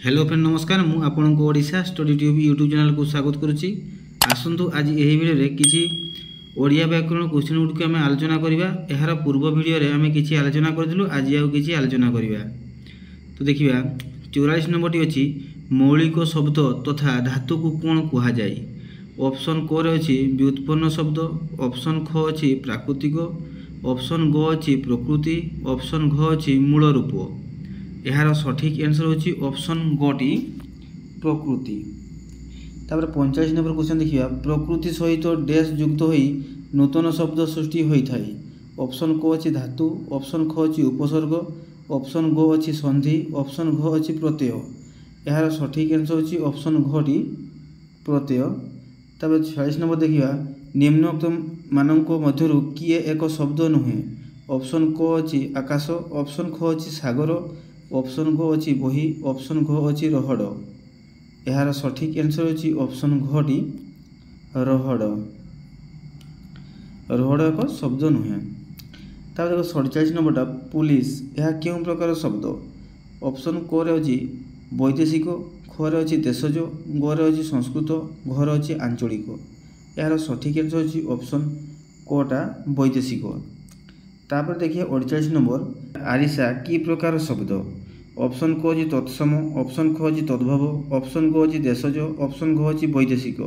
Hello friend नमस्कार मु आपन को Odisha study tube YouTube channel को स्वागत करुच्ची। आसतु आज यही वीडियो किसी ओडिया व्याकरण क्वेश्चन गुड़ आम आलोचना करवा। यार पूर्व वीडियो आम कि आलोचना करूँ, आज आउ कि आलोचना करवा। तो देखिए 44 नंबर टी अच्छी मौलिक शब्द तथा धातु को कौन कह जाए। ऑप्शन क रे अच्छी व्युत्पन्न शब्द, ऑप्शन ख अच्छी प्राकृतिक, ऑप्शन ग अच्छी प्रकृति, ऑप्शन घ अच्छी मूल रूप। यार सठिक आंसर होची ऑप्शन गोटी प्रकृति। तापर 45 नंबर क्वेश्चन देखिए प्रकृति सहित डैश युक्त होई नूतन शब्द सृष्टि होता है। ऑप्शन क अच्छी धातु, ऑप्शन ख अच्छी उपसर्ग, ऑप्शन ग अच्छी संधि, ऑप्शन घ अच्छी प्रत्यय। यार सठिक आंसर होची ऑप्शन घटी प्रत्यय। तापर 46 नंबर देखिए निम्नोक्त मानक मध्यरु किए एक शब्द नुहे। ऑप्शन क अच्छी आकाश, ऑप्शन ख अच्छी सागर, ऑप्शन घ अच्छी बही, ऑप्शन घ अच्छी रहड़। यार सठिक आंसर होची ऑप्शन घटी रहड़। रहड़ एक शब्द नुहे। तापर देखो 47 नंबरटा पुलिस, यह क्यों प्रकार शब्द। ऑप्शन क रे अच्छी वैदेशिक, ख रे अच्छी देशज, ग रे अच्छी संस्कृत, घ रे अच्छी आंचलिक। यार सठिक आंसर होची ऑप्शन कटा वैदेशिक। तापर देखिए 48 नंबर आरिसा की प्रकार शब्द। ऑप्शन क अच्छी तत्सम, ऑप्शन ख अच्छी तद्भव, ऑप्शन ग अच्छी देशज, ऑप्शन घ अच्छी वैदेशिक।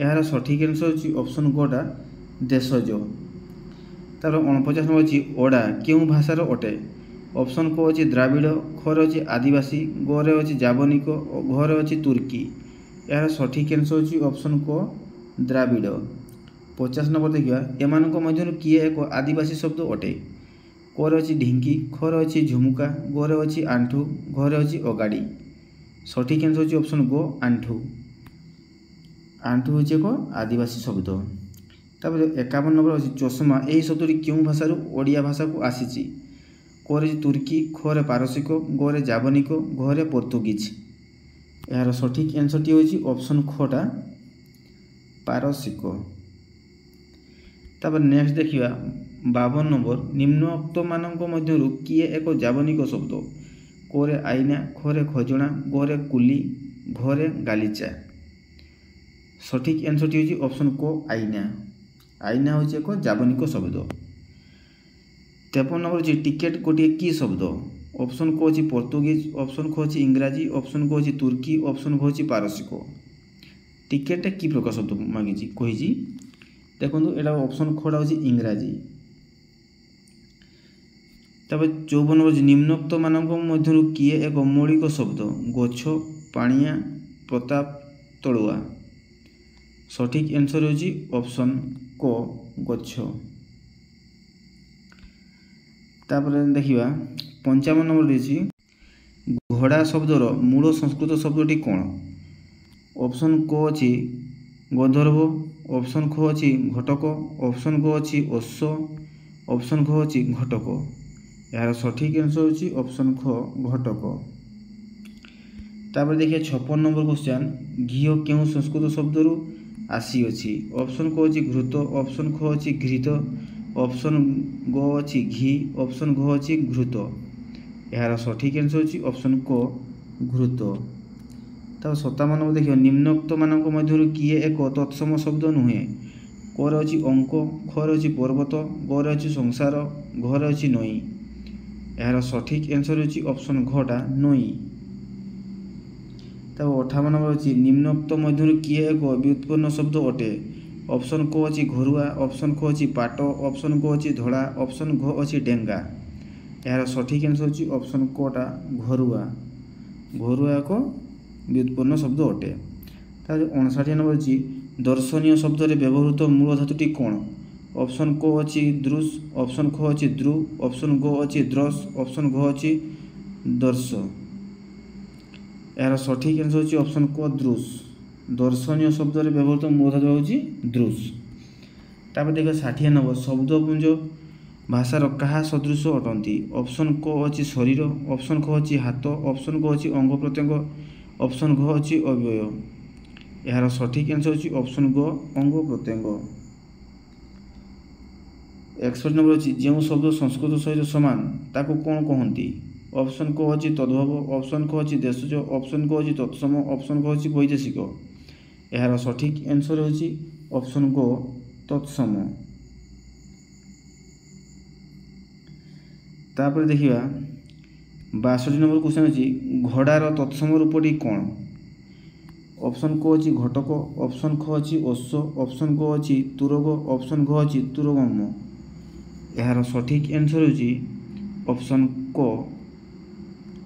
यार सठिक आंसर होची ऑप्शन गटा देशज। तापर 49 नंबर अच्छी ओडा क्यों भाषार अटे। ऑप्शन क अच्छी द्राविड़, ख रे अच्छी आदिवासी, ग रे अच्छी जावनिक, घ रे अच्छी तुर्की। यार सठिक आंसर होची ऑप्शन क द्राविड़। 50 नंबर देखिए एमानक मध्यरु किए एक आदिवासी शब्द अटे। क रे अच्छी ढिंकी, ख रे अच्छी झुमुका, ग रे अच्छी आंठू, घ रे अच्छी अगाड़ी। सठिक आंसर होची ऑप्शन गो आंठू। आंठू होची एक आदिवासी शब्द। तापर 51 नंबर अच्छी चषमा, यही शब्दटी क्यों भाषार ओडिया भाषा को आसीची। क रे तुर्की, ख रे पारसिक, ग रे जावनिक, घ रे पोर्तुगीज। यार सठिक आंसर टी होची ऑप्शन खटा पारसिक। तापर नेक्स्ट देखिए 52 नंबर निम्नोक्त मानक मध्यरु किए एक जावनिक शब्द। क रे आईना, ख रे खजणा, ग रे कुली, घ रे गालीचा। सठिक आंसर टी होची ऑप्शन को आईना। आईना होची एक जावनिक शब्द। 53 नंबर होची टिकेट गोटे की शब्द। ऑप्शन क होची पोर्तुगीज, ऑप्शन ख होची इंग्राजी, ऑप्शन ग होची तुर्की, ऑप्शन घ होची पारसिक। टिकेट की प्रकार शब्द मागिची कही देखो एटा ऑप्शन खड़ा होची इंग्राजी। तब 54 नंबर निम्नोक्त मानक मध्यरु किए एक मौलिक शब्द। गछ, पाणिया, प्रताप, तलुआ। सठिक आंसर होची ऑप्शन क गछ। तापर देखिबा 55 नंबर देछि घोड़ा शब्दर मूल संस्कृत शब्दटी कोन। ऑप्शन क अछि गंधर्व, ऑप्शन ख अछि घटक, ऑप्शन ग अछि अश्व, ऑप्शन घ अछि घटक। यार सठिक आंसर होची ऑप्शन ख घटक। तापर देखिए 56 नंबर क्वेश्चन घीओ क्यों संस्कृत शब्दरू आसी अछि। ऑप्शन क अछि घृत, ऑप्शन ख अछि घृत, ऑप्शन ग अछि घी, ऑप्शन घ अछि घृत। यार सठिक आंसर होची ऑप्शन क घृत। तब 57 नंबर देखिए निम्नोक्त मानक मध्यरु किए एक तत्सम शब्द नुहे। क रे अछि अंक, ख रे अछि पर्वत, ग रे अछि संसार, घ रे अछि नई। यार सठिक आंसर होची ऑप्शन घटा नई। तब 58 नंबर अछि निम्नोक्त मध्यरु किए एक व्युत्पन्न शब्द अटे। ऑप्शन क अछि घरुआ, ऑप्शन ख अछि पाट, ऑप्शन ग अछि धड़ा, ऑप्शन घ अछि डेंगा। यार सठिक आंसर होची ऑप्शन कटा घरुआ। घरुआ एक व्युत्पन्न शब्द अटे। तापर 59 नंबर अछि दर्शनीय शब्द रे व्यवहृत मूल धातुटी कोन। ऑप्शन क अछि दृश, ऑप्शन ख अछि द्रु, ऑप्शन ग अछि द्रस, ऑप्शन घ अछि दर्श। यार सठिक आंसर होची ऑप्शन क दृश। दर्शनीय शब्द रे व्यवहृत मूल धातु होची दृश। तापर देखो 60 नंबर शब्दपुंज भाषार कहा सदृश अटंती। ऑप्शन क अछि शरीर, ऑप्शन ख अछि हाथ, ऑप्शन ग अछि अंग प्रत्यंग, ऑप्शन घ अछि अवयव। यार सठिक आंसर होची ऑप्शन ग अंग प्रत्यंग। 61 नंबर अछि जेउ शब्द संस्कृत सहित समान ताकू कोन कहंती। ऑप्शन को होची तद्भव, ऑप्शन को होची देशज, ऑप्शन को होची तत्सम, ऑप्शन को होची वैदेशिक। यार सठिक आंसर होची ऑप्शन को तत्सम। तापर देखिबा 62 नंबर क्वेश्चन अछि घोड़ार तत्सम रूपटी कोन। ऑप्शन को होची घटक, ऑप्शन को होची अश्व, ऑप्शन को होची तुरग, ऑप्शन को होची तुरगम। यार सठिक आंसर होची ऑप्शन को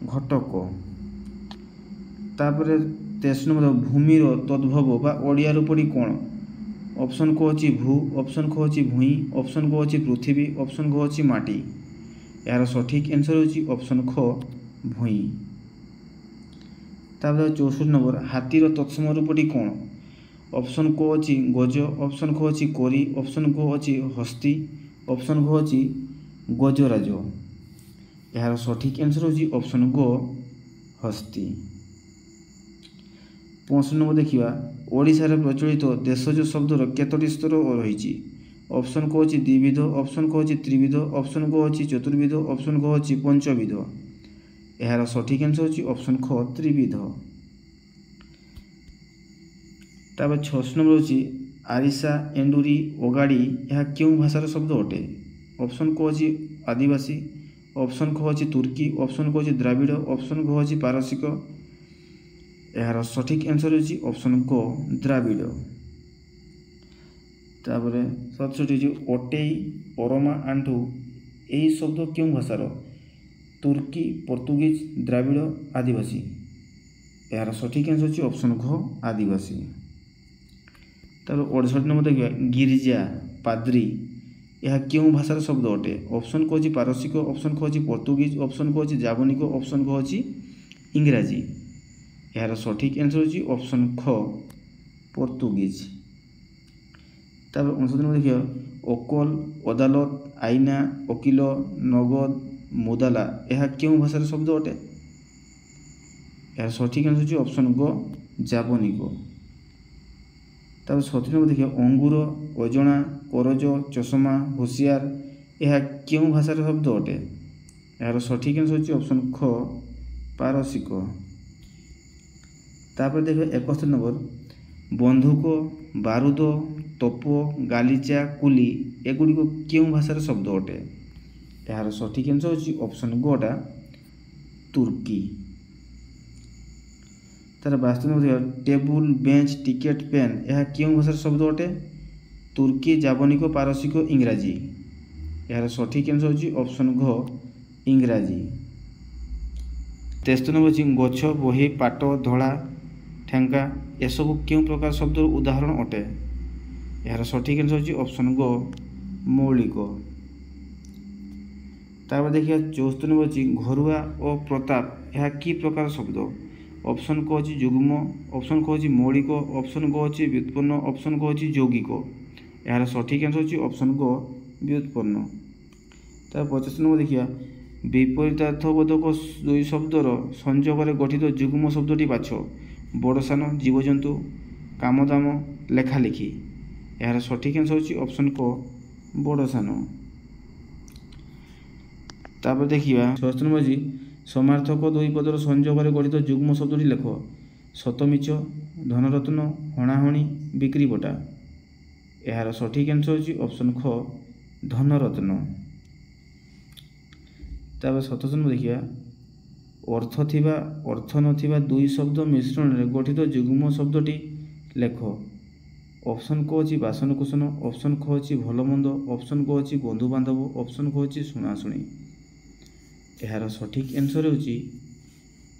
घटक। तापर 63 नंबर भूमिर तद्भव बा ओडिया रूपटी कोन। ऑप्शन को होची भू, ऑप्शन को होची भूई, ऑप्शन को होची पृथ्वी, ऑप्शन को होची माटी। यार सठिक आंसर होची ऑप्शन ख भूई। तापर 64 नंबर हाथीर तत्सम रूपटी कोन। ऑप्शन को होची गज, ऑप्शन को होची कोरी, ऑप्शन को होची हस्ती, ऑप्शन को होची गजराज। यार सठिक आंसर होची ऑप्शन गो हस्ती। 65 नंबर देखिबा ओडिशा रे प्रचलित देशज शब्दर केतोटी स्तर रहिछि। ऑप्शन को होची द्विविध, ऑप्शन को होची त्रिविध, ऑप्शन को होची चतुर्विध, ऑप्शन को होची पंचविध। यार सठिक आंसर होची ऑप्शन ख त्रिविध। तापर 66 नंबर होची आरिसा, एंडुरी, ओगाड़ी यह क्यों भाषार शब्द अटे। ऑप्शन को होची आदिवासी, ऑप्शन को होची तुर्की, ऑप्शन को होची द्राविड़, ऑप्शन को होची पारसिक। यार सठिक आंसर होची ऑप्शन को द्राविड़। तापर 67 होची ओटेई, ओरोमा, आंठू यही शब्द क्यों भाषार। तुर्की, पोर्तुगीज, द्राविड़, आदिवासी। यार सठिक आंसर होची ऑप्शन घ आदिवासी। तापर 68 नंबर देखिए गिरिजा, पाद्री यह क्यों भाषार शब्द अटे। ऑप्शन को होची पारसिक, ऑप्शन को होची पोर्तुगीज, ऑप्शन को होची जावनिक, ऑप्शन को होची इंग्राजी। यार सठिक आंसर होची ऑप्शन ख पोर्तुगीज। तापर 69 नंबर देखिए ओकल, अदालत, आईना, वकिल, नगद, मुदाला यह क्यों भाषार शब्द अटे। यार सठिक आंसर होची ऑप्शन ग जावनिक। तापर 70 नंबर देखिए अंगूर, अजणा, करज, चषमा, होशियार यह क्यों भाषार शब्द अटे। यार सठिक आंसर होची ऑप्शन ख पारसिक। तापर देखिए 71 नंबर बंधुक, बारूद, तोप, गालीचा, कुली एगुड़िक क्यों भाषार शब्द अटे। यार सठिक आंसर होची ऑप्शन गोटा तुर्की। तार 72 number table, bench, ticket, pen यह क्यों भाषार शब्द अटे। तुर्की, जावनिक, पारसिक, इंग्राजी। यार सठिक आंसर होची ऑप्शन घ इंग्राजी। 73 नंबर होची गछ, बही, पाट, धड़ा, ठेंगा एसबू क्यों प्रकार शब्द उदाहरण अटे। यार सठिक आंसर होची ऑप्शन ग मौलिक। तापर देखिए 74 नंबर होची घरुआ और प्रताप यह कि प्रकार शब्द। ऑप्शन को होची जुग्म, ऑप्शन को होची मौलिक, ऑप्शन को होची व्युत्पन्न, ऑप्शन को होची यौगिक। यार सठिक आंसर होची ऑप्शन को व्युत्पन्न। तापर 75 नंबर देखिए विपरीतार्थबोधक दुई शब्दर संयोगरे गठित जुग्म शब्दटी बाछ। बड़सान, जीवजंतु, कामदाम, लेखालेखी। यार सठिक आंसर होची ऑप्शन को बड़सान। तापर देखिए 76 नंबर जी समार्थक दुई पदर संयोगरे गठित जुग्म शब्दटी लेख। सतमिच, धनरत्न, हणाहणी, बिक्री बटा। यार सठिक आंसर होची ऑप्शन ख धनरत्न। तापर 77 नंबर देखिए अर्थ थिबा अर्थ नथिबा दुई शब्द मिश्रण रे गठित जुग्म शब्दटी लेख। ऑप्शन को होची बासनकुसन, ऑप्शन को होची भलमंद, ऑप्शन को होची बंधु बांधव, ऑप्शन को होची शुणाशुणी। यार सठिक आंसर होची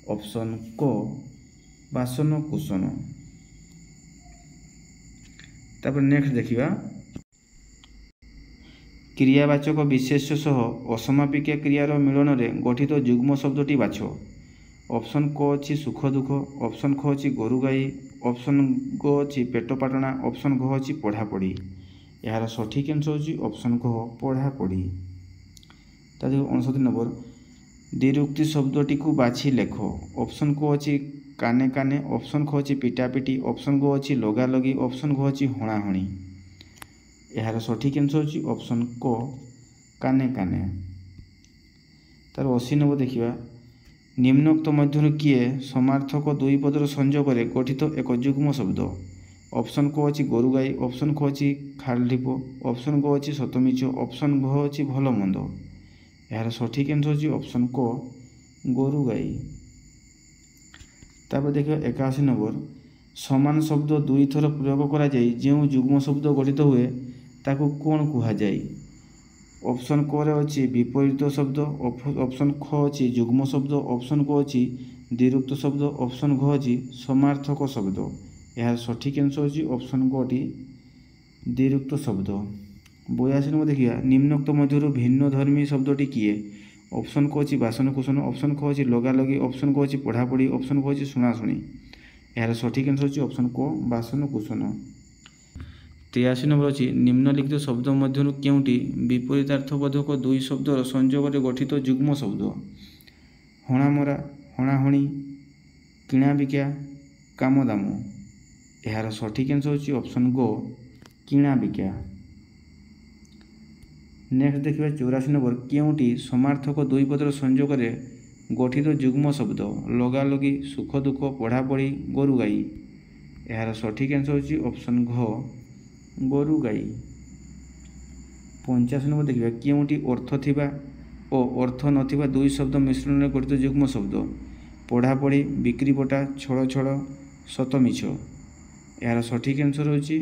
ऑप्शन को बासनकुसन। तापर नेक्स्ट देखिबा क्रियावाचक विशेष्य सह असमापिका क्रियार मिलन में गठित जुग्म शब्दटी बाछ। ऑप्शन को अच्छी सुख दुख, ऑप्शन को अच्छी गोरु गाई, ऑप्शन को अच्छी पेट पाटना, ऑप्शन को अच्छी पढ़ापढ़ी। यार सठिक आंसर होची ऑप्शन को पढ़ापढ़ी। ता देखो 69 नंबर द्विरुक्ति शब्दटी को बाछि लेख। ऑप्शन को अच्छी काने काने, ऑप्शन को अच्छी पिटापिटी, ऑप्शन को अच्छी लगा लगी, ऑप्शन को अच्छी हणाहणी। यार सठिक आंसर होची ऑप्शन को काने काने। तार 80 नंबर देखिबा ନିମ୍ନୋକ୍ତ ମଧ୍ୟରୁ କିଏ ସମାର୍ଥକ ଦୁଇ ପଦର ସଂଯୋଗରେ ଗଠିତ ଏକ ଯୁଗ୍ମ ଶବ୍ଦ? ଅପସନ୍ କ ଅଛି ଗୋରୁ ଗାଈ, ଅପସନ୍ ଖ ଅଛି ଖାଲ ଢିପ, ଅପସନ୍ ଗ ଅଛି ସତମିଛ, ଅପସନ୍ ଘ ଅଛି ଭଲ ମନ୍ଦ। ଏହାର ସଠିକ୍ ଆନ୍ସର୍ ହେଉଛି ଅପସନ୍ କ ଗୋରୁ ଗାଈ। ତାପରେ ଦେଖିବା 81 ନମ୍ବର, ସମାନ ଶବ୍ଦ ଦୁଇଥର ପ୍ରୟୋଗ କରାଯାଇ ଯେଉଁ ଯୁଗ୍ମ ଶବ୍ଦ ଗଠିତ ହୁଏ ତାକୁ କ'ଣ କୁହାଯାଏ? ଅପସନ୍ କରେ ଅଛି ବିପରୀତ ଶବ୍ଦ, ଅପସନ୍ ଖ ଅଛି ଯୁଗ୍ମ ଶବ୍ଦ, ଅପସନ୍ ଗ ଅଛି ଦ୍ୱିରୁକ୍ତ ଶବ୍ଦ, ଅପସନ୍ ଘ ଅଛି ସମାର୍ଥକ ଶବ୍ଦ। ଏହାର ସଠିକ୍ ଆନ୍ସର୍ ହେଉଛି ଅପସନ୍ ଗଟି ଦ୍ୱିରୁକ୍ତ ଶବ୍ଦ। 82 ନମ୍ବର ଦେଖିବା, ନିମ୍ନୋକ୍ତ ମଧ୍ୟରୁ ଭିନ୍ନ ଧର୍ମୀ ଶବ୍ଦଟି କିଏ? ଅପସନ୍ କ ଅଛି ବାସନକୁସନ, ଅପସନ୍ ଖ ଅଛି ଲଗାଲଗି, ଅପସନ୍ ଗ ଅଛି ପଢ଼ାପଢ଼ି, ଅପସନ୍ ଘ ଅଛି ଶୁଣାଶୁଣି। ଏହାର ସଠିକ୍ ଆନ୍ସର୍ ହେଉଛି ଅପସନ୍ କ ବାସନକୁସନ। 83 ନମ୍ବର ଅଛି ନିମ୍ନଲିଖିତ ଶବ୍ଦ ମଧ୍ୟରୁ କେଉଁଟି ବିପରୀତାର୍ଥବୋଧକ ଦୁଇ ଶବ୍ଦର ସଂଯୋଗରେ ଗଠିତ ଯୁଗ୍ମ ଶବ୍ଦ? ହଣାମରା, ହଣାହଣି, କିଣାବିକା, କାମଦାମ। ଏହାର ସଠିକ୍ ଆନ୍ସର୍ ହେଉଛି ଅପସନ୍ ଗ କିଣାବିକା। ନେକ୍ସଟ ଦେଖିବା 84 ନମ୍ବର, କେଉଁଟି ସମାର୍ଥକ ଦୁଇ ପଦର ସଂଯୋଗରେ ଗଠିତ ଯୁଗ୍ମ ଶବ୍ଦ? ଲଗାଲଗି, ସୁଖ ଦୁଃଖ, ପଢ଼ାପଢ଼ି, ଗୋରୁ ଗାଈ। ଏହାର ସଠିକ୍ ଆନ୍ସର୍ ହେଉଛି ଅପସନ୍ ଘ ଗୋରୁ ଗାଈ। 85 ନମ୍ବର ଦେଖିବା, କେଉଁଟି ଅର୍ଥ ଥିବା ଓ ଅର୍ଥ ନଥିବା ଦୁଇ ଶବ୍ଦ ମିଶ୍ରଣରେ ଗଠିତ ଯୁଗ୍ମ ଶବ୍ଦ? ପଢ଼ାପଢ଼ି, ବିକ୍ରିବଟା, ଛଳ ଛଳ, ସତମିଛ। ଏହାର ସଠିକ୍ ଆନ୍ସର୍ ହେଉଛି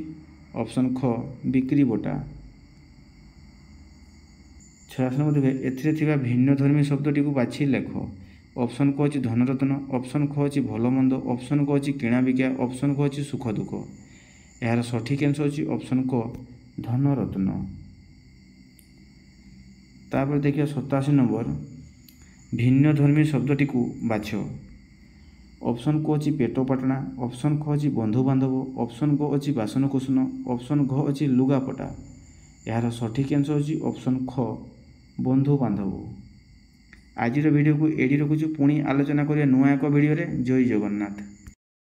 ଅପସନ୍ ଖ ବିକ୍ରିବଟା। 86 ନମ୍ବର ଦେଖିବା, ଏଥିରେ ଥିବା ଭିନ୍ନ ଧର୍ମୀ ଶବ୍ଦଟିକୁ ବାଛି ଲେଖ। ଅପସନ୍ କ ଅଛି ଧନରତ୍ନ, ଅପସନ୍ ଖ ଅଛି ଭଲମନ୍ଦ, ଅପସନ୍ ଗ ଅଛି କିଣାବିକା, ଅପସନ୍ ଘ ଅଛି ସୁଖ ଦୁଃଖ। ଏହାର ସଠିକ୍ ଆନ୍ସର୍ ହେଉଛି ଅପସନ୍ କ ଧନରତ୍ନ। ତାପରେ ଦେଖିବା 87 ନମ୍ବର, ଭିନ୍ନ ଧର୍ମୀ ଶବ୍ଦଟିକୁ ବାଛ। ଅପସନ୍ କ ଅଛି ପେଟ ପାଟଣା, ଅପସନ୍ ଖ ଅଛି ବନ୍ଧୁବାନ୍ଧବ, ଅପସନ୍ ଗ ଅଛି ବାସନକୁସନ, ଅପସନ୍ ଘ ଅଛି ଲୁଗାପଟା। ଏହାର ସଠିକ୍ ଆନ୍ସର୍ ହେଉଛି ଅପସନ୍ ଖ ବନ୍ଧୁବାନ୍ଧବ। ଆଜିର ଭିଡ଼ିଓକୁ ଏଇଠି ରଖୁଛୁ, ପୁଣି ଆଲୋଚନା କରିବା ନୂଆ ଏକ ଭିଡ଼ିଓରେ। ଜୟ ଜଗନ୍ନାଥ।